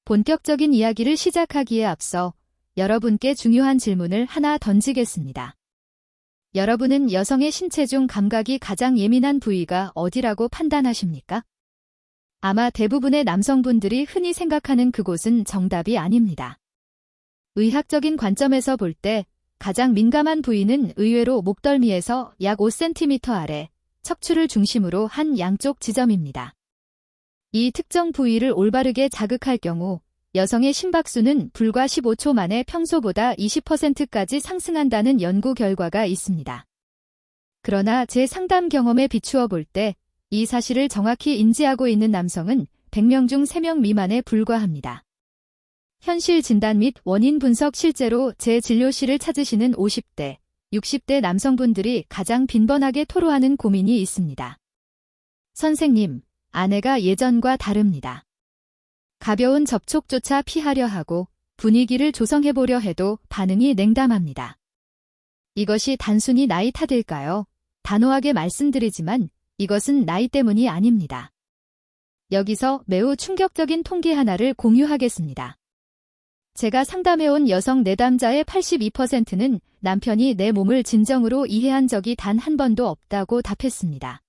본격적인 이야기를 시작하기에 앞서 여러분께 중요한 질문을 하나 던지겠습니다. 여러분은 여성의 신체 중 감각이 가장 예민한 부위가 어디라고 판단하십니까? 아마 대부분의 남성분들이 흔히 생각하는 그곳은 정답이 아닙니다. 의학적인 관점에서 볼 때 가장 민감한 부위는 의외로 목덜미에서 약 5cm 아래, 척추를 중심으로 한 양쪽 지점입니다. 이 특정 부위를 올바르게 자극할 경우 여성의 심박수는 불과 15초 만에 평소보다 20%까지 상승한다는 연구 결과가 있습니다. 그러나 제 상담 경험에 비추어 볼 때 이 사실을 정확히 인지하고 있는 남성은 100명 중 3명 미만에 불과합니다. 현실 진단 및 원인 분석. 실제로 제 진료실을 찾으시는 50대, 60대 남성분들이 가장 빈번하게 토로하는 고민이 있습니다. 선생님, 아내가 예전과 다릅니다. 가벼운 접촉조차 피하려 하고 분위기를 조성해보려 해도 반응이 냉담합니다. 이것이 단순히 나이 탓일까요? 단호하게 말씀드리지만 이것은 나이 때문이 아닙니다. 여기서 매우 충격적인 통계 하나를 공유하겠습니다. 제가 상담해온 여성 내담자의 82%는 남편이 내 몸을 진정으로 이해한 적이 단 한 번도 없다고 답했습니다.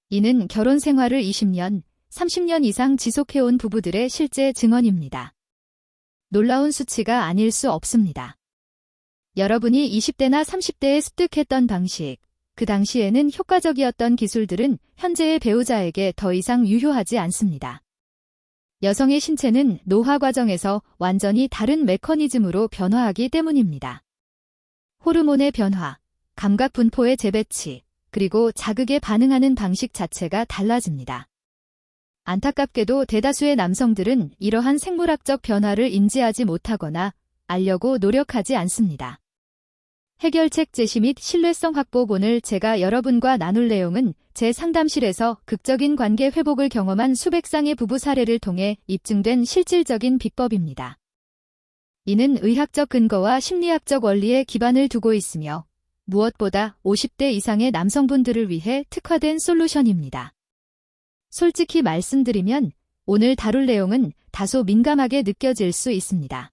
이는 결혼 생활을 20년, 30년 이상 지속해온 부부들의 실제 증언입니다. 놀라운 수치가 아닐 수 없습니다. 여러분이 20대나 30대에 습득했던 방식, 그 당시에는 효과적이었던 기술들은 현재의 배우자에게 더 이상 유효하지 않습니다. 여성의 신체는 노화 과정에서 완전히 다른 메커니즘으로 변화하기 때문입니다. 호르몬의 변화, 감각 분포의 재배치, 그리고 자극에 반응하는 방식 자체가 달라집니다. 안타깝게도 대다수의 남성들은 이러한 생물학적 변화를 인지하지 못하거나 알려고 노력하지 않습니다. 해결책 제시 및 신뢰성 확보본을 제가 여러분과 나눌 내용은 제 상담실에서 극적인 관계 회복을 경험한 수백 쌍의 부부 사례를 통해 입증된 실질적인 비법입니다. 이는 의학적 근거와 심리학적 원리에 기반을 두고 있으며 무엇보다 50대 이상의 남성분들을 위해 특화된 솔루션입니다. 솔직히 말씀드리면 오늘 다룰 내용은 다소 민감하게 느껴질 수 있습니다.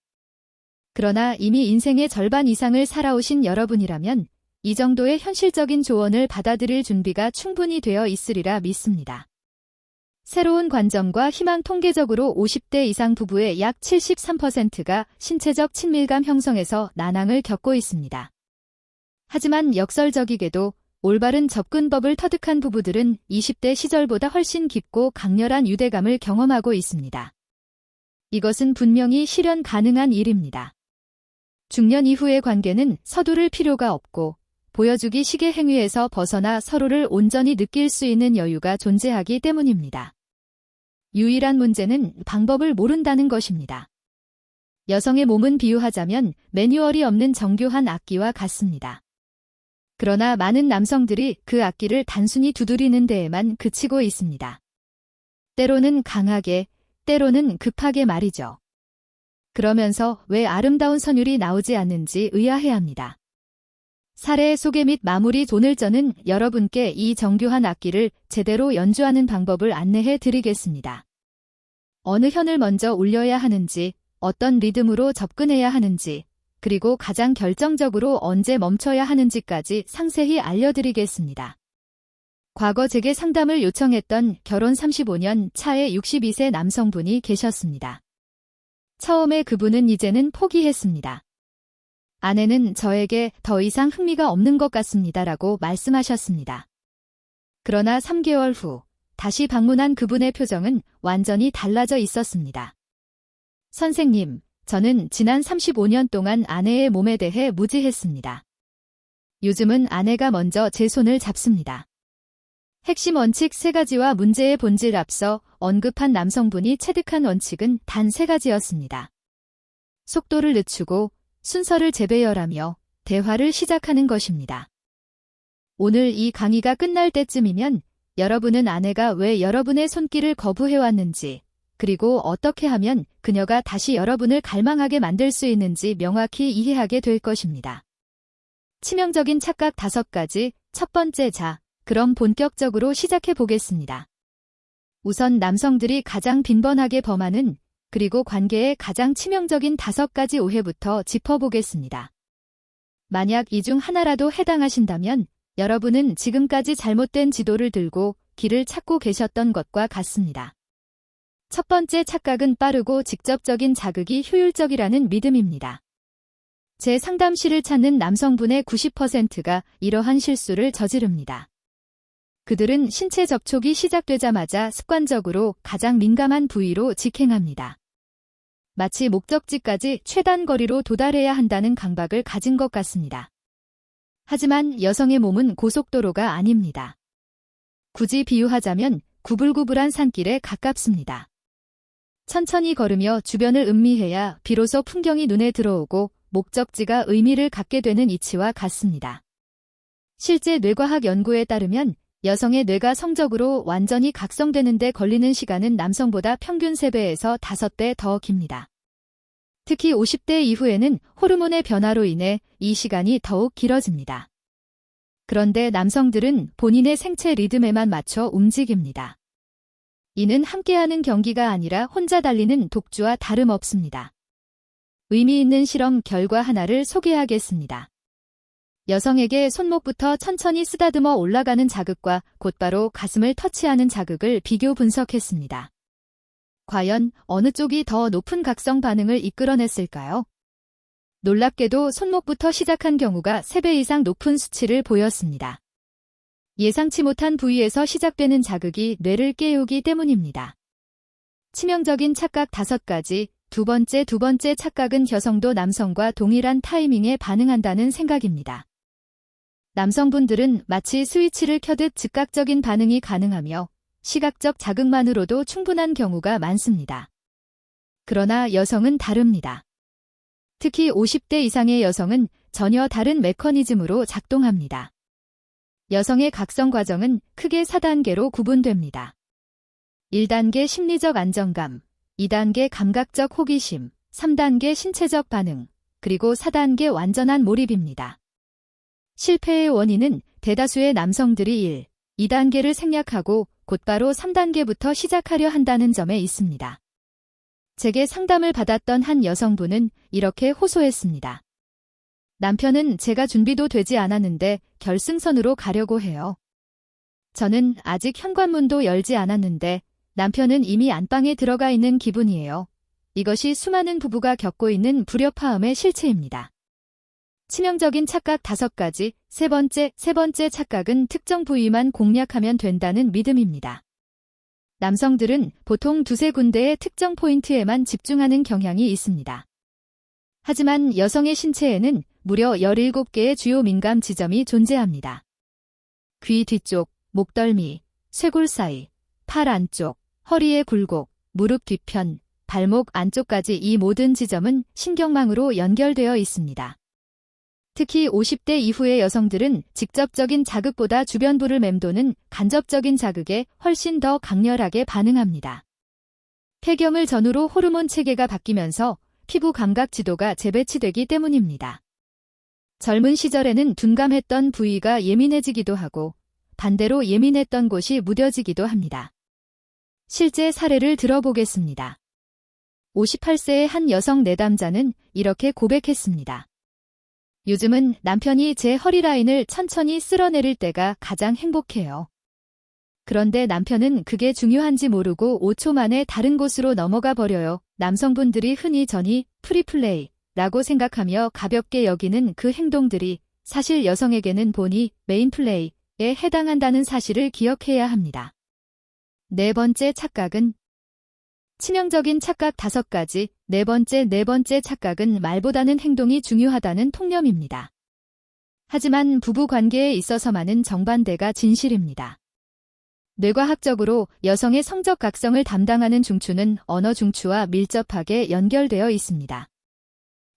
그러나 이미 인생의 절반 이상을 살아오신 여러분이라면 이 정도의 현실적인 조언을 받아들일 준비가 충분히 되어 있으리라 믿습니다. 새로운 관점과 희망. 통계적으로 50대 이상 부부의 약 73%가 신체적 친밀감 형성에서 난항을 겪고 있습니다. 하지만 역설적이게도 올바른 접근법을 터득한 부부들은 20대 시절보다 훨씬 깊고 강렬한 유대감을 경험하고 있습니다. 이것은 분명히 실현 가능한 일입니다. 중년 이후의 관계는 서두를 필요가 없고 보여주기 식의 행위에서 벗어나 서로를 온전히 느낄 수 있는 여유가 존재하기 때문입니다. 유일한 문제는 방법을 모른다는 것입니다. 여성의 몸은 비유하자면 매뉴얼이 없는 정교한 악기와 같습니다. 그러나 많은 남성들이 그 악기를 단순히 두드리는 데에만 그치고 있습니다. 때로는 강하게, 때로는 급하게 말이죠. 그러면서 왜 아름다운 선율이 나오지 않는지 의아해합니다. 사례의 소개 및 마무리. 오늘 저는 여러분께 이 정교한 악기를 제대로 연주하는 방법을 안내해 드리겠습니다. 어느 현을 먼저 울려야 하는지, 어떤 리듬으로 접근해야 하는지, 그리고 가장 결정적으로 언제 멈춰야 하는지까지 상세히 알려드리겠습니다. 과거 제게 상담을 요청했던 결혼 35년 차의 62세 남성분이 계셨습니다. 처음에 그분은 이제는 포기했습니다. 아내는 저에게 더 이상 흥미가 없는 것 같습니다라고 말씀하셨습니다. 그러나 3개월 후 다시 방문한 그분의 표정은 완전히 달라져 있었습니다. 선생님, 저는 지난 35년 동안 아내의 몸에 대해 무지했습니다. 요즘은 아내가 먼저 제 손을 잡습니다. 핵심 원칙 3가지와 문제의 본질. 앞서 언급한 남성분이 체득한 원칙은 단 3가지였습니다. 속도를 늦추고 순서를 재배열하며 대화를 시작하는 것입니다. 오늘 이 강의가 끝날 때쯤이면 여러분은 아내가 왜 여러분의 손길을 거부해왔는지, 그리고 어떻게 하면 그녀가 다시 여러분을 갈망하게 만들 수 있는지 명확히 이해하게 될 것입니다. 치명적인 착각 5가지. 첫 번째. 그럼 본격적으로 시작해 보겠습니다. 우선 남성들이 가장 빈번하게 범하는, 그리고 관계에 가장 치명적인 5가지 오해부터 짚어보겠습니다. 만약 이 중 하나라도 해당하신다면 여러분은 지금까지 잘못된 지도를 들고 길을 찾고 계셨던 것과 같습니다. 첫 번째 착각은 빠르고 직접적인 자극이 효율적이라는 믿음입니다. 제 상담실을 찾는 남성분의 90%가 이러한 실수를 저지릅니다. 그들은 신체 접촉이 시작되자마자 습관적으로 가장 민감한 부위로 직행합니다. 마치 목적지까지 최단 거리로 도달해야 한다는 강박을 가진 것 같습니다. 하지만 여성의 몸은 고속도로가 아닙니다. 굳이 비유하자면 구불구불한 산길에 가깝습니다. 천천히 걸으며 주변을 음미해야 비로소 풍경이 눈에 들어오고 목적지가 의미를 갖게 되는 이치와 같습니다. 실제 뇌과학 연구에 따르면 여성의 뇌가 성적으로 완전히 각성되는 데 걸리는 시간은 남성보다 평균 3배에서 5배 더 깁니다. 특히 50대 이후에는 호르몬의 변화로 인해 이 시간이 더욱 길어집니다. 그런데 남성들은 본인의 생체 리듬에만 맞춰 움직입니다. 이는 함께하는 경기가 아니라 혼자 달리는 독주와 다름없습니다. 의미 있는 실험 결과 하나를 소개하겠습니다. 여성에게 손목부터 천천히 쓰다듬어 올라가는 자극과 곧바로 가슴을 터치하는 자극을 비교 분석했습니다. 과연 어느 쪽이 더 높은 각성 반응을 이끌어냈을까요? 놀랍게도 손목부터 시작한 경우가 3배 이상 높은 수치를 보였습니다. 예상치 못한 부위에서 시작되는 자극이 뇌를 깨우기 때문입니다. 치명적인 착각 5가지. 두 번째 착각은 여성도 남성과 동일한 타이밍에 반응한다는 생각입니다. 남성분들은 마치 스위치를 켜듯 즉각적인 반응이 가능하며 시각적 자극만으로도 충분한 경우가 많습니다. 그러나 여성은 다릅니다. 특히 50대 이상의 여성은 전혀 다른 메커니즘으로 작동합니다. 여성의 각성 과정은 크게 4단계로 구분됩니다. 1단계 심리적 안정감, 2단계 감각적 호기심, 3단계 신체적 반응, 그리고 4단계 완전한 몰입입니다. 실패의 원인은 대다수의 남성들이 1, 2단계를 생략하고 곧바로 3단계부터 시작하려 한다는 점에 있습니다. 제게 상담을 받았던 한 여성분은 이렇게 호소했습니다. 남편은 제가 준비도 되지 않았는데 결승선으로 가려고 해요. 저는 아직 현관문도 열지 않았는데 남편은 이미 안방에 들어가 있는 기분이에요. 이것이 수많은 부부가 겪고 있는 불협화음의 실체입니다. 치명적인 착각 5가지. 세 번째 착각은 특정 부위만 공략하면 된다는 믿음입니다. 남성들은 보통 2-3군데의 특정 포인트에만 집중하는 경향이 있습니다. 하지만 여성의 신체에는 무려 17개의 주요 민감 지점이 존재합니다. 귀 뒤쪽, 목덜미, 쇄골 사이, 팔 안쪽, 허리의 굴곡, 무릎 뒤편, 발목 안쪽까지 이 모든 지점은 신경망으로 연결되어 있습니다. 특히 50대 이후의 여성들은 직접적인 자극보다 주변부를 맴도는 간접적인 자극에 훨씬 더 강렬하게 반응합니다. 폐경을 전후로 호르몬 체계가 바뀌면서 피부 감각 지도가 재배치되기 때문입니다. 젊은 시절에는 둔감했던 부위가 예민해지기도 하고 반대로 예민했던 곳이 무뎌지기도 합니다. 실제 사례를 들어보겠습니다. 58세의 한 여성 내담자는 이렇게 고백했습니다. 요즘은 남편이 제 허리 라인을 천천히 쓸어내릴 때가 가장 행복해요. 그런데 남편은 그게 중요한지 모르고 5초 만에 다른 곳으로 넘어가 버려요. 남성분들이 흔히 전이 프리플레이라고 생각하며 가볍게 여기는 그 행동들이 사실 여성에게는 본이 메인플레이에 해당한다는 사실을 기억해야 합니다. 네 번째 착각은 치명적인 착각 5가지. 네 번째 착각은 말보다는 행동이 중요하다는 통념입니다. 하지만 부부 관계에 있어서만은 정반대가 진실입니다. 뇌과학적으로 여성의 성적 각성을 담당하는 중추는 언어 중추와 밀접하게 연결되어 있습니다.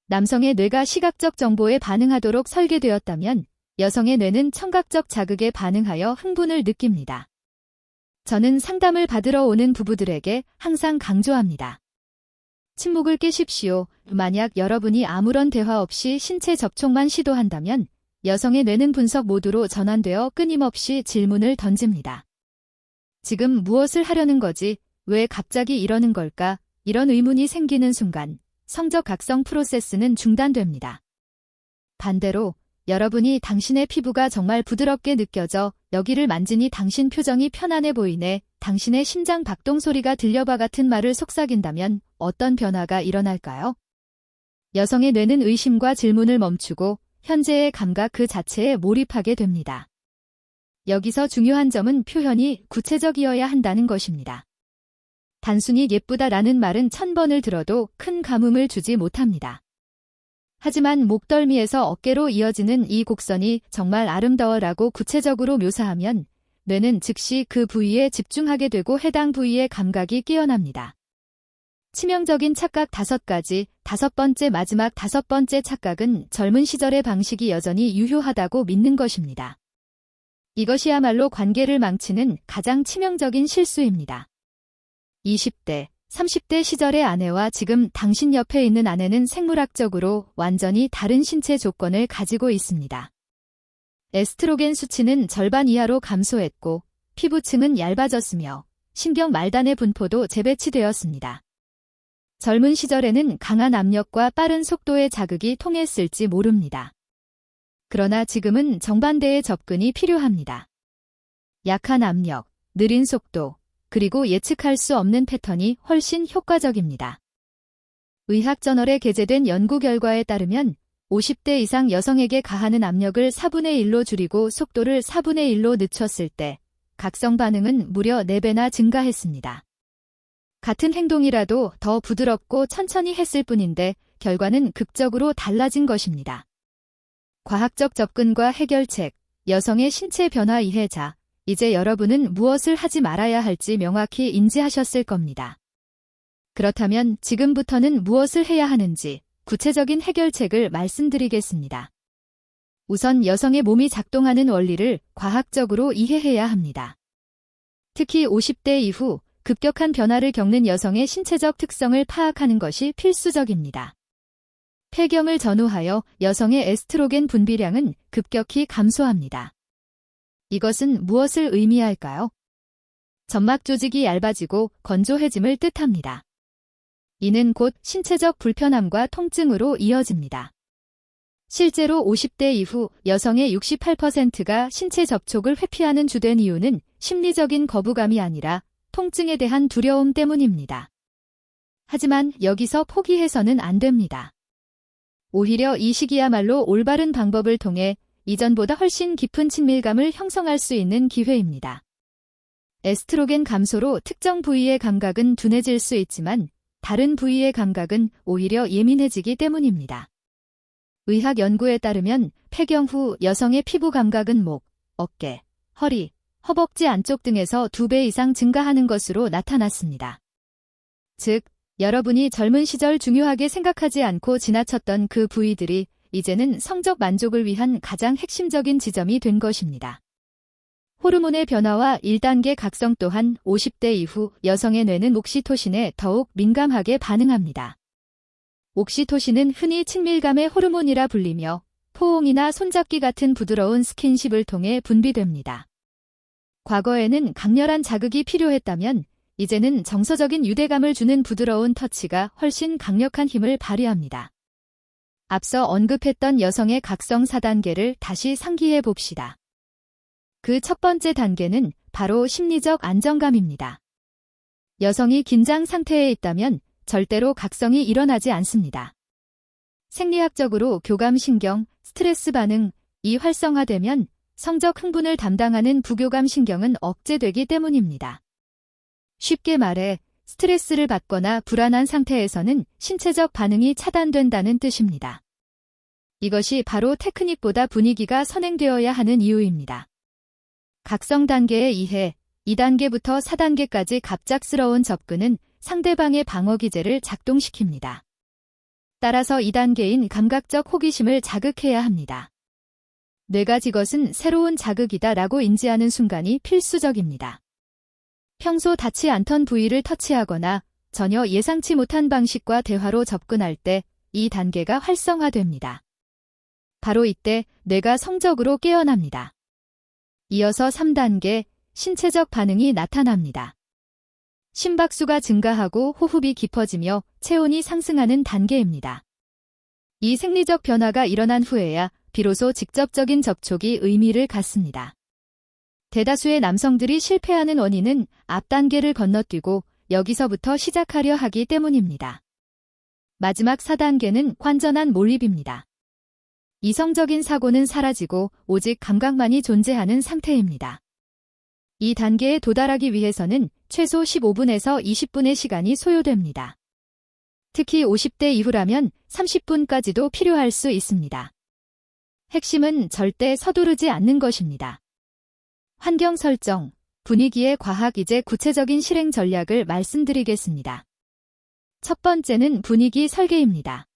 남성의 뇌가 시각적 정보에 반응하도록 설계되었다면 여성의 뇌는 청각적 자극에 반응하여 흥분을 느낍니다. 저는 상담을 받으러 오는 부부들에게 항상 강조합니다. 침묵을 깨십시오. 만약 여러분이 아무런 대화 없이 신체 접촉만 시도한다면 여성의 뇌는 분석 모드로 전환되어 끊임없이 질문을 던집니다. 지금 무엇을 하려는 거지? 왜 갑자기 이러는 걸까? 이런 의문이 생기는 순간 성적 각성 프로세스는 중단됩니다. 반대로 여러분이 당신의 피부가 정말 부드럽게 느껴져 여기를 만지니 당신 표정이 편안해 보이네, 당신의 심장 박동 소리가 들려봐 같은 말을 속삭인다면 어떤 변화가 일어날까요? 여성의 뇌는 의심과 질문을 멈추고 현재의 감각 그 자체에 몰입하게 됩니다. 여기서 중요한 점은 표현이 구체적이어야 한다는 것입니다. 단순히 예쁘다라는 말은 1000번을 들어도 큰 감흥을 주지 못합니다. 하지만 목덜미에서 어깨로 이어지는 이 곡선이 정말 아름다워라고 구체적으로 묘사하면 뇌는 즉시 그 부위에 집중하게 되고 해당 부위의 감각이 깨어납니다. 치명적인 착각 5가지, 5번째 마지막 5번째 착각은 젊은 시절의 방식이 여전히 유효하다고 믿는 것입니다. 이것이야말로 관계를 망치는 가장 치명적인 실수입니다. 20대, 30대 시절의 아내와 지금 당신 옆에 있는 아내는 생물학적으로 완전히 다른 신체 조건을 가지고 있습니다. 에스트로겐 수치는 절반 이하로 감소했고 피부층은 얇아졌으며 신경 말단의 분포도 재배치되었습니다. 젊은 시절에는 강한 압력과 빠른 속도의 자극이 통했을지 모릅니다. 그러나 지금은 정반대의 접근이 필요합니다. 약한 압력, 느린 속도, 그리고 예측할 수 없는 패턴이 훨씬 효과적입니다. 의학저널에 게재된 연구 결과에 따르면 50대 이상 여성에게 가하는 압력을 4분의 1로 줄이고 속도를 4분의 1로 늦췄을 때 각성 반응은 무려 4배나 증가했습니다. 같은 행동이라도 더 부드럽고 천천히 했을 뿐인데 결과는 극적으로 달라진 것입니다. 과학적 접근과 해결책, 여성의 신체 변화 이해자, 이제 여러분은 무엇을 하지 말아야 할지 명확히 인지하셨을 겁니다. 그렇다면 지금부터는 무엇을 해야 하는지 구체적인 해결책을 말씀드리겠습니다. 우선 여성의 몸이 작동하는 원리를 과학적으로 이해해야 합니다. 특히 50대 이후 급격한 변화를 겪는 여성의 신체적 특성을 파악하는 것이 필수적입니다. 폐경을 전후하여 여성의 에스트로겐 분비량은 급격히 감소합니다. 이것은 무엇을 의미할까요? 점막 조직이 얇아지고 건조해짐을 뜻합니다. 이는 곧 신체적 불편함과 통증으로 이어집니다. 실제로 50대 이후 여성의 68%가 신체 접촉을 회피하는 주된 이유는 심리적인 거부감이 아니라 통증에 대한 두려움 때문입니다. 하지만 여기서 포기해서는 안 됩니다. 오히려 이 시기야말로 올바른 방법을 통해 이전보다 훨씬 깊은 친밀감을 형성할 수 있는 기회입니다. 에스트로겐 감소로 특정 부위의 감각은 둔해질 수 있지만 다른 부위의 감각은 오히려 예민해지기 때문입니다. 의학 연구에 따르면 폐경 후 여성의 피부 감각은 목, 어깨, 허리, 허벅지 안쪽 등에서 2배 이상 증가하는 것으로 나타났습니다. 즉, 여러분이 젊은 시절 중요하게 생각하지 않고 지나쳤던 그 부위들이 이제는 성적 만족을 위한 가장 핵심적인 지점이 된 것입니다. 호르몬의 변화와 1단계 각성 또한 50대 이후 여성의 뇌는 옥시토신에 더욱 민감하게 반응합니다. 옥시토신은 흔히 친밀감의 호르몬이라 불리며 포옹이나 손잡기 같은 부드러운 스킨십을 통해 분비됩니다. 과거에는 강렬한 자극이 필요했다면 이제는 정서적인 유대감을 주는 부드러운 터치가 훨씬 강력한 힘을 발휘합니다. 앞서 언급했던 여성의 각성 4단계를 다시 상기해 봅시다. 그 첫 번째 단계는 바로 심리적 안정감입니다. 여성이 긴장 상태에 있다면 절대로 각성이 일어나지 않습니다. 생리학적으로 교감신경, 스트레스 반응이 활성화되면 성적 흥분을 담당하는 부교감 신경은 억제되기 때문입니다. 쉽게 말해 스트레스를 받거나 불안한 상태에서는 신체적 반응이 차단된다는 뜻입니다. 이것이 바로 테크닉보다 분위기가 선행되어야 하는 이유입니다. 각성 단계의 이해, 2단계부터 4단계까지 갑작스러운 접근은 상대방의 방어 기제를 작동시킵니다. 따라서 2단계인 감각적 호기심을 자극해야 합니다. 뇌가 이것은 새로운 자극이다 라고 인지하는 순간이 필수적입니다. 평소 닿지 않던 부위를 터치하거나 전혀 예상치 못한 방식과 대화로 접근할 때 이 단계가 활성화됩니다. 바로 이때 뇌가 성적으로 깨어납니다. 이어서 3단계, 신체적 반응이 나타납니다. 심박수가 증가하고 호흡이 깊어지며 체온이 상승하는 단계입니다. 이 생리적 변화가 일어난 후에야 비로소 직접적인 접촉이 의미를 갖습니다. 대다수의 남성들이 실패하는 원인은 앞 단계를 건너뛰고 여기서부터 시작하려 하기 때문입니다. 마지막 4단계는 완전한 몰입입니다. 이성적인 사고는 사라지고 오직 감각만이 존재하는 상태입니다. 이 단계에 도달하기 위해서는 최소 15분에서 20분의 시간이 소요됩니다. 특히 50대 이후라면 30분까지도 필요할 수 있습니다. 핵심은 절대 서두르지 않는 것입니다. 환경 설정, 분위기의 과학. 이제 구체적인 실행 전략을 말씀드리겠습니다. 첫 번째는 분위기 설계입니다.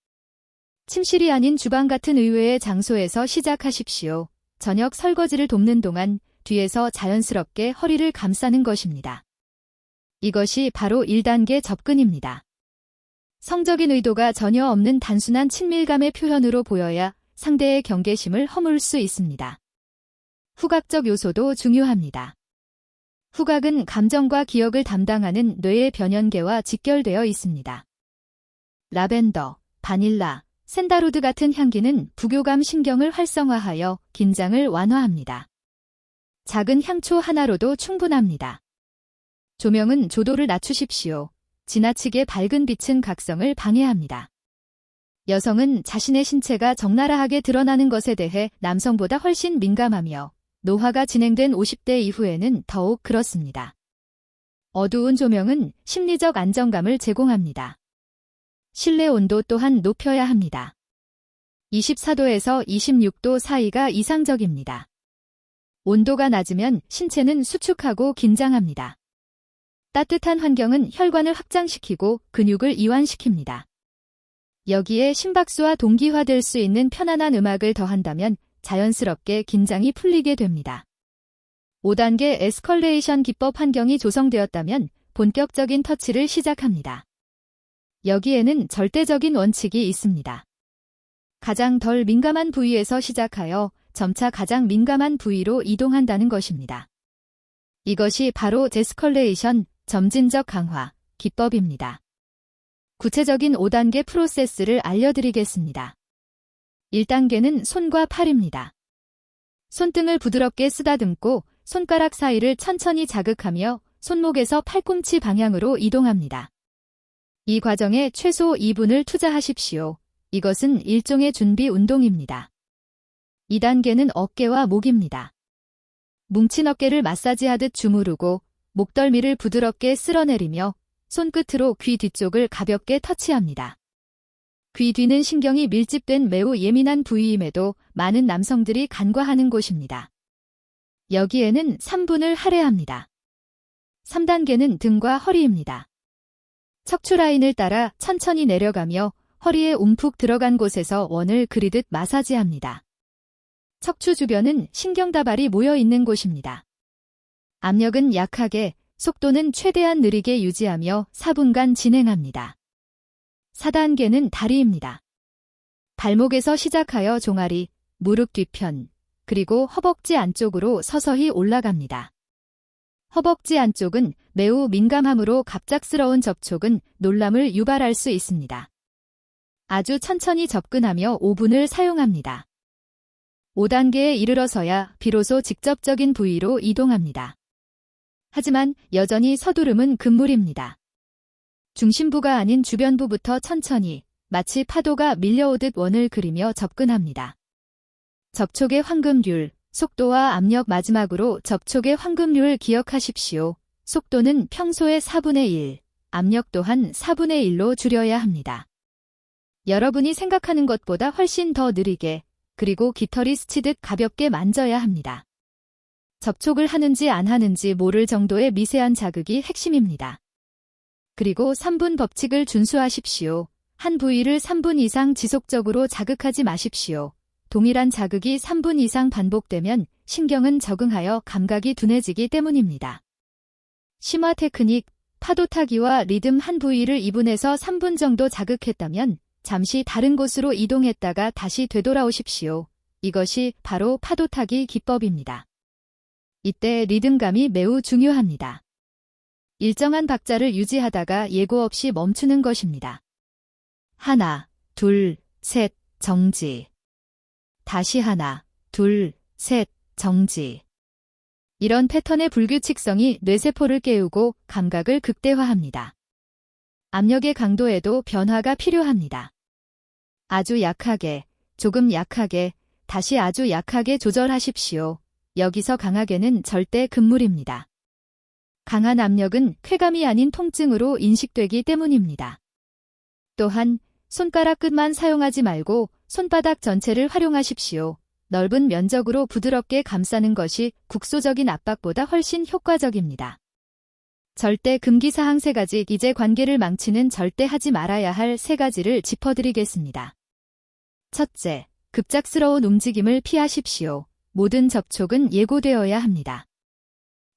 침실이 아닌 주방 같은 의외의 장소에서 시작하십시오. 저녁 설거지를 돕는 동안 뒤에서 자연스럽게 허리를 감싸는 것입니다. 이것이 바로 1단계 접근입니다. 성적인 의도가 전혀 없는 단순한 친밀감의 표현으로 보여야 상대의 경계심을 허물 수 있습니다. 후각적 요소도 중요합니다. 후각은 감정과 기억을 담당하는 뇌의 변연계와 직결되어 있습니다. 라벤더, 바닐라, 샌다루드 같은 향기는 부교감 신경을 활성화하여 긴장을 완화합니다. 작은 향초 하나로도 충분합니다. 조명은 조도를 낮추십시오. 지나치게 밝은 빛은 각성을 방해합니다. 여성은 자신의 신체가 적나라하게 드러나는 것에 대해 남성보다 훨씬 민감하며 노화가 진행된 50대 이후에는 더욱 그렇습니다. 어두운 조명은 심리적 안정감을 제공합니다. 실내 온도 또한 높여야 합니다. 24도에서 26도 사이가 이상적입니다. 온도가 낮으면 신체는 수축하고 긴장합니다. 따뜻한 환경은 혈관을 확장시키고 근육을 이완시킵니다. 여기에 심박수와 동기화될 수 있는 편안한 음악을 더한다면 자연스럽게 긴장이 풀리게 됩니다. 5단계 에스컬레이션 기법. 환경이 조성되었다면 본격적인 터치를 시작합니다. 여기에는 절대적인 원칙이 있습니다. 가장 덜 민감한 부위에서 시작하여 점차 가장 민감한 부위로 이동한다는 것입니다. 이것이 바로 데스컬레이션, 점진적 강화, 기법입니다. 구체적인 5단계 프로세스를 알려드리겠습니다. 1단계는 손과 팔입니다. 손등을 부드럽게 쓰다듬고 손가락 사이를 천천히 자극하며 손목에서 팔꿈치 방향으로 이동합니다. 이 과정에 최소 2분을 투자하십시오. 이것은 일종의 준비 운동입니다. 2단계는 어깨와 목입니다. 뭉친 어깨를 마사지하듯 주무르고 목덜미를 부드럽게 쓸어내리며 손끝으로 귀 뒤쪽을 가볍게 터치합니다. 귀 뒤는 신경이 밀집된 매우 예민한 부위임에도 많은 남성들이 간과하는 곳입니다. 여기에는 3분을 할애합니다. 3단계는 등과 허리입니다. 척추 라인을 따라 천천히 내려가며 허리에 움푹 들어간 곳에서 원을 그리듯 마사지합니다. 척추 주변은 신경다발이 모여 있는 곳입니다. 압력은 약하게, 속도는 최대한 느리게 유지하며 4분간 진행합니다. 4단계는 다리입니다. 발목에서 시작하여 종아리, 무릎 뒤편, 그리고 허벅지 안쪽으로 서서히 올라갑니다. 허벅지 안쪽은 매우 민감하므로 갑작스러운 접촉은 놀람을 유발할 수 있습니다. 아주 천천히 접근하며 5분을 사용합니다. 5단계에 이르러서야 비로소 직접적인 부위로 이동합니다. 하지만 여전히 서두름은 금물입니다. 중심부가 아닌 주변부부터 천천히 마치 파도가 밀려오듯 원을 그리며 접근합니다. 접촉의 황금률, 속도와 압력. 마지막으로 접촉의 황금률을 기억하십시오. 속도는 평소의 4분의 1, 압력 또한 4분의 1로 줄여야 합니다. 여러분이 생각하는 것보다 훨씬 더 느리게, 그리고 깃털이 스치듯 가볍게 만져야 합니다. 접촉을 하는지 안 하는지 모를 정도의 미세한 자극이 핵심입니다. 그리고 3분 법칙을 준수하십시오. 한 부위를 3분 이상 지속적으로 자극하지 마십시오. 동일한 자극이 3분 이상 반복되면 신경은 적응하여 감각이 둔해지기 때문입니다. 심화 테크닉, 파도 타기와 리듬. 한 부위를 2분에서 3분 정도 자극했다면 잠시 다른 곳으로 이동했다가 다시 되돌아오십시오. 이것이 바로 파도 타기 기법입니다. 이때 리듬감이 매우 중요합니다. 일정한 박자를 유지하다가 예고 없이 멈추는 것입니다. 하나, 둘, 셋, 정지. 다시 하나, 둘, 셋, 정지. 이런 패턴의 불규칙성이 뇌세포를 깨우고 감각을 극대화합니다. 압력의 강도에도 변화가 필요합니다. 아주 약하게, 조금 약하게, 다시 아주 약하게 조절하십시오. 여기서 강하게는 절대 금물입니다. 강한 압력은 쾌감이 아닌 통증으로 인식되기 때문입니다. 또한 손가락 끝만 사용하지 말고 손바닥 전체를 활용하십시오. 넓은 면적으로 부드럽게 감싸는 것이 국소적인 압박보다 훨씬 효과적입니다. 절대 금기사항 3가지. 이제 관계를 망치는 절대 하지 말아야 할 3가지를 짚어드리겠습니다. 첫째, 급작스러운 움직임을 피하십시오. 모든 접촉은 예고되어야 합니다.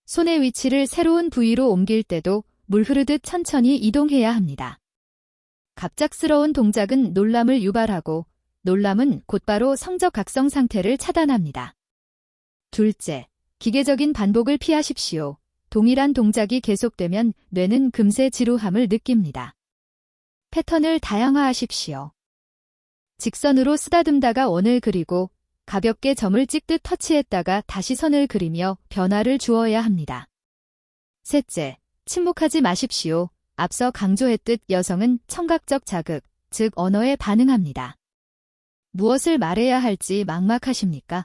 손의 위치를 새로운 부위로 옮길 때도 물 흐르듯 천천히 이동해야 합니다. 갑작스러운 동작은 놀람을 유발하고 놀람은 곧바로 성적 각성 상태를 차단합니다. 둘째, 기계적인 반복을 피하십시오. 동일한 동작이 계속되면 뇌는 금세 지루함을 느낍니다. 패턴을 다양화하십시오. 직선으로 쓰다듬다가 원을 그리고 가볍게 점을 찍듯 터치했다가 다시 선을 그리며 변화를 주어야 합니다. 셋째, 침묵하지 마십시오. 앞서 강조했듯 여성은 청각적 자극, 즉 언어에 반응합니다. 무엇을 말해야 할지 막막하십니까?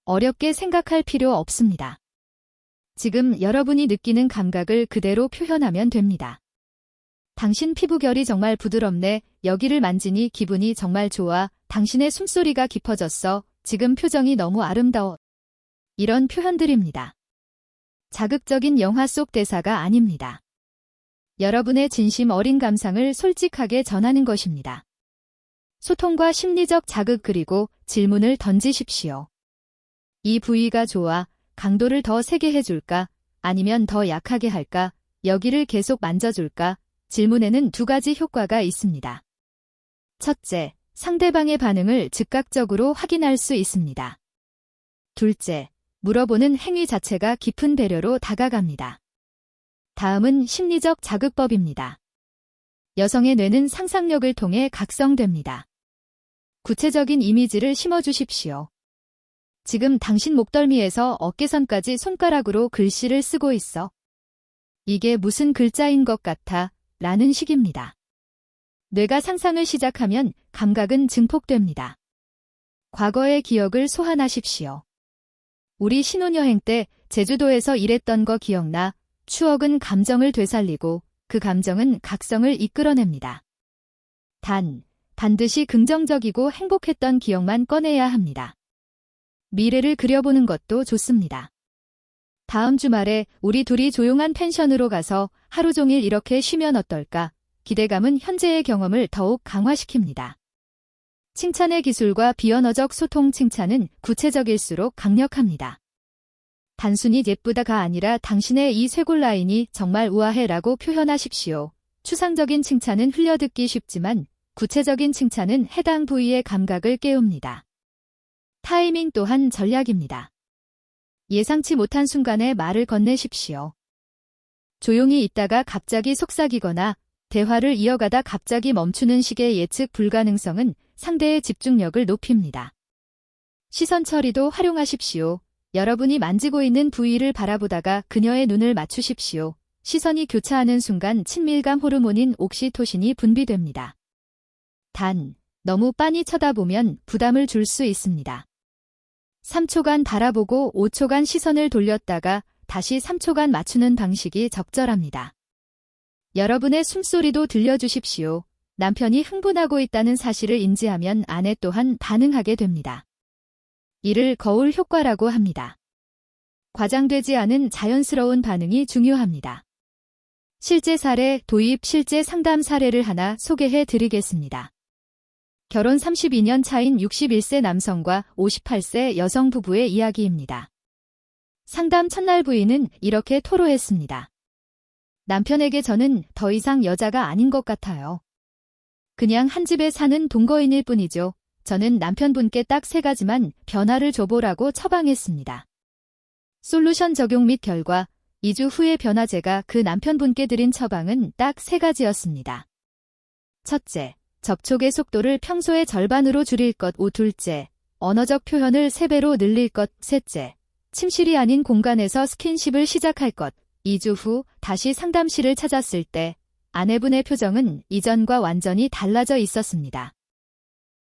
어렵게 생각할 필요 없습니다. 지금 여러분이 느끼는 감각을 그대로 표현하면 됩니다. 당신 피부결이 정말 부드럽네. 여기를 만지니 기분이 정말 좋아. 당신의 숨소리가 깊어졌어. 지금 표정이 너무 아름다워. 이런 표현들입니다. 자극적인 영화 속 대사가 아닙니다. 여러분의 진심 어린 감상을 솔직하게 전하는 것입니다. 소통과 심리적 자극 그리고 질문을 던지십시오. 이 부위가 좋아. 강도를 더 세게 해줄까? 아니면 더 약하게 할까? 여기를 계속 만져줄까? 질문에는 2가지 효과가 있습니다. 첫째, 상대방의 반응을 즉각적으로 확인할 수 있습니다. 둘째, 물어보는 행위 자체가 깊은 배려로 다가갑니다. 다음은 심리적 자극법입니다. 여성의 뇌는 상상력을 통해 각성됩니다. 구체적인 이미지를 심어주십시오. 지금 당신 목덜미에서 어깨선까지 손가락으로 글씨를 쓰고 있어. 이게 무슨 글자인 것 같아? 라는 식입니다. 뇌가 상상을 시작하면 감각은 증폭됩니다. 과거의 기억을 소환하십시오. 우리 신혼여행 때 제주도에서 일했던 거 기억나? 추억은 감정을 되살리고 그 감정은 각성을 이끌어냅니다. 반드시 긍정적이고 행복했던 기억만 꺼내야 합니다. 미래를 그려보는 것도 좋습니다. 다음 주말에 우리 둘이 조용한 펜션으로 가서 하루 종일 이렇게 쉬면 어떨까? 기대감은 현재의 경험을 더욱 강화시킵니다. 칭찬의 기술과 비언어적 소통. 칭찬은 구체적일수록 강력합니다. 단순히 예쁘다가 아니라 당신의 이 쇄골 라인이 정말 우아해 라고 표현하십시오. 추상적인 칭찬은 흘려듣기 쉽지만 구체적인 칭찬은 해당 부위의 감각을 깨웁니다. 타이밍 또한 전략입니다. 예상치 못한 순간에 말을 건네십시오. 조용히 있다가 갑자기 속삭이거나 대화를 이어가다 갑자기 멈추는 식의 예측 불가능성은 상대의 집중력을 높입니다. 시선 처리도 활용하십시오. 여러분이 만지고 있는 부위를 바라보다가 그녀의 눈을 맞추십시오. 시선이 교차하는 순간 친밀감 호르몬인 옥시토신이 분비됩니다. 너무 빤히 쳐다보면 부담을 줄 수 있습니다. 3초간 바라보고 5초간 시선을 돌렸다가 다시 3초간 맞추는 방식이 적절합니다. 여러분의 숨소리도 들려주십시오. 남편이 흥분하고 있다는 사실을 인지하면 아내 또한 반응하게 됩니다. 이를 거울 효과라고 합니다. 과장되지 않은 자연스러운 반응이 중요합니다. 실제 사례 도입 실제 상담 사례를 하나 소개해 드리겠습니다. 결혼 32년 차인 61세 남성과 58세 여성 부부의 이야기입니다. 상담 첫날 부인은 이렇게 토로했습니다. 남편에게 저는 더 이상 여자가 아닌 것 같아요. 그냥 한 집에 사는 동거인일 뿐이죠. 저는 남편분께 딱 3가지만 변화를 줘보라고 처방했습니다. 솔루션 적용 및 결과, 2주 후에 변화제가 그 남편분께 드린 처방은 딱 3가지였습니다. 첫째, 접촉의 속도를 평소의 절반으로 줄일 것. 둘째, 언어적 표현을 3배로 늘릴 것. 셋째, 침실이 아닌 공간에서 스킨십을 시작할 것. 2주 후 다시 상담실을 찾았을 때 아내분의 표정은 이전과 완전히 달라져 있었습니다.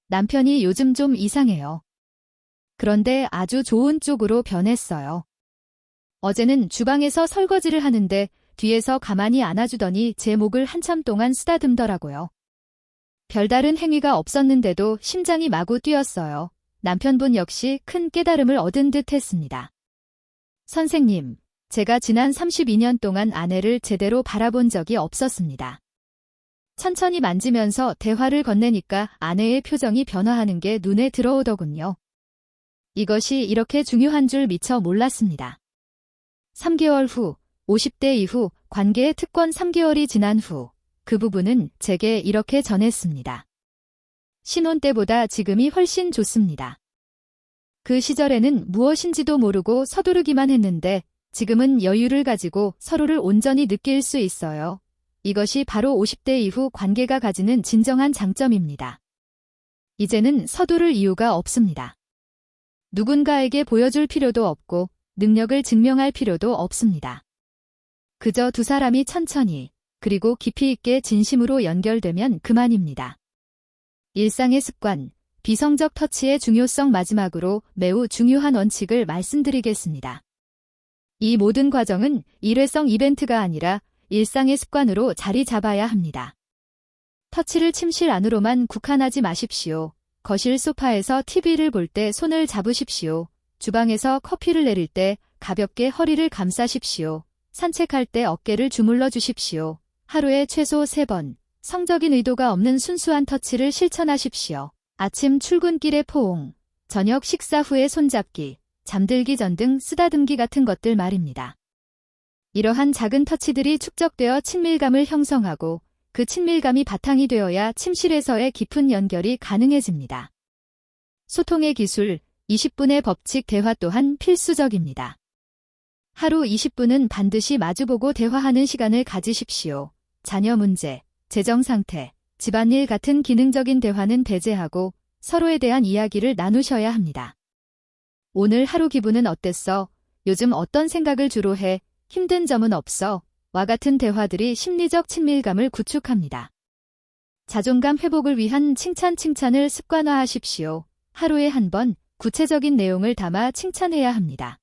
남편이 요즘 좀 이상해요. 그런데 아주 좋은 쪽으로 변했어요. 어제는 주방에서 설거지를 하는데 뒤에서 가만히 안아주더니 제 목을 한참 동안 쓰다듬더라고요. 별다른 행위가 없었는데도 심장이 마구 뛰었어요. 남편분 역시 큰 깨달음을 얻은 듯 했습니다. 선생님, 제가 지난 32년 동안 아내를 제대로 바라본 적이 없었습니다. 천천히 만지면서 대화를 건네니까 아내의 표정이 변화하는 게 눈에 들어오더군요. 이것이 이렇게 중요한 줄 미처 몰랐습니다. 3개월 후, 50대 이후 관계의 특권 3개월이 지난 후 그 부부는 제게 이렇게 전했습니다. 신혼 때보다 지금이 훨씬 좋습니다. 그 시절에는 무엇인지도 모르고 서두르기만 했는데 지금은 여유를 가지고 서로를 온전히 느낄 수 있어요. 이것이 바로 50대 이후 관계가 가지는 진정한 장점입니다. 이제는 서두를 이유가 없습니다. 누군가에게 보여줄 필요도 없고 능력을 증명할 필요도 없습니다. 그저 두 사람이 천천히 그리고 깊이 있게 진심으로 연결되면 그만입니다. 일상의 습관, 비성적 터치의 중요성. 마지막으로 매우 중요한 원칙을 말씀드리겠습니다. 이 모든 과정은 일회성 이벤트가 아니라 일상의 습관으로 자리 잡아야 합니다. 터치를 침실 안으로만 국한하지 마십시오. 거실 소파에서 TV를 볼 때 손을 잡으십시오. 주방에서 커피를 내릴 때 가볍게 허리를 감싸십시오. 산책할 때 어깨를 주물러 주십시오. 하루에 최소 3번, 성적인 의도가 없는 순수한 터치를 실천하십시오. 아침 출근길의 포옹, 저녁 식사 후의 손잡기, 잠들기 전 등 쓰다듬기 같은 것들 말입니다. 이러한 작은 터치들이 축적되어 친밀감을 형성하고 그 친밀감이 바탕이 되어야 침실에서의 깊은 연결이 가능해집니다. 소통의 기술, 20분의 법칙. 대화 또한 필수적입니다. 하루 20분은 반드시 마주보고 대화하는 시간을 가지십시오. 자녀 문제, 재정 상태, 집안일 같은 기능적인 대화는 배제하고 서로에 대한 이야기를 나누셔야 합니다. 오늘 하루 기분은 어땠어? 요즘 어떤 생각을 주로 해? 힘든 점은 없어? 와 같은 대화들이 심리적 친밀감을 구축합니다. 자존감 회복을 위한 칭찬을 습관화하십시오. 하루에 한 번 구체적인 내용을 담아 칭찬해야 합니다.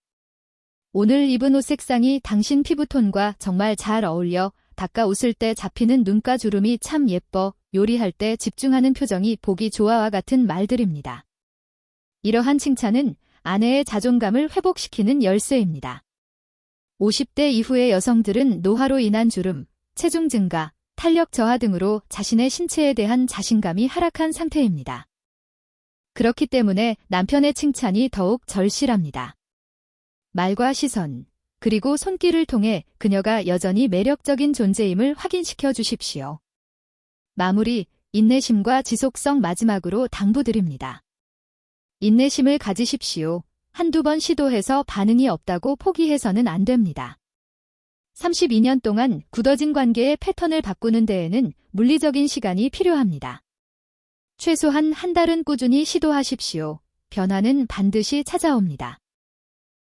오늘 입은 옷 색상이 당신 피부톤과 정말 잘 어울려. 닦아 웃을 때 잡히는 눈가 주름이 참 예뻐. 요리할 때 집중하는 표정이 보기 좋아와 같은 말들입니다. 이러한 칭찬은 아내의 자존감을 회복시키는 열쇠입니다. 50대 이후의 여성들은 노화로 인한 주름, 체중 증가, 탄력 저하 등으로 자신의 신체에 대한 자신감이 하락한 상태입니다. 그렇기 때문에 남편의 칭찬이 더욱 절실합니다. 말과 시선, 그리고 손길을 통해 그녀가 여전히 매력적인 존재임을 확인시켜 주십시오. 마무리, 인내심과 지속성. 마지막으로 당부드립니다. 인내심을 가지십시오. 한두 번 시도해서 반응이 없다고 포기해서는 안 됩니다. 32년 동안 굳어진 관계의 패턴을 바꾸는 데에는 물리적인 시간이 필요합니다. 최소한 한 달은 꾸준히 시도하십시오. 변화는 반드시 찾아옵니다.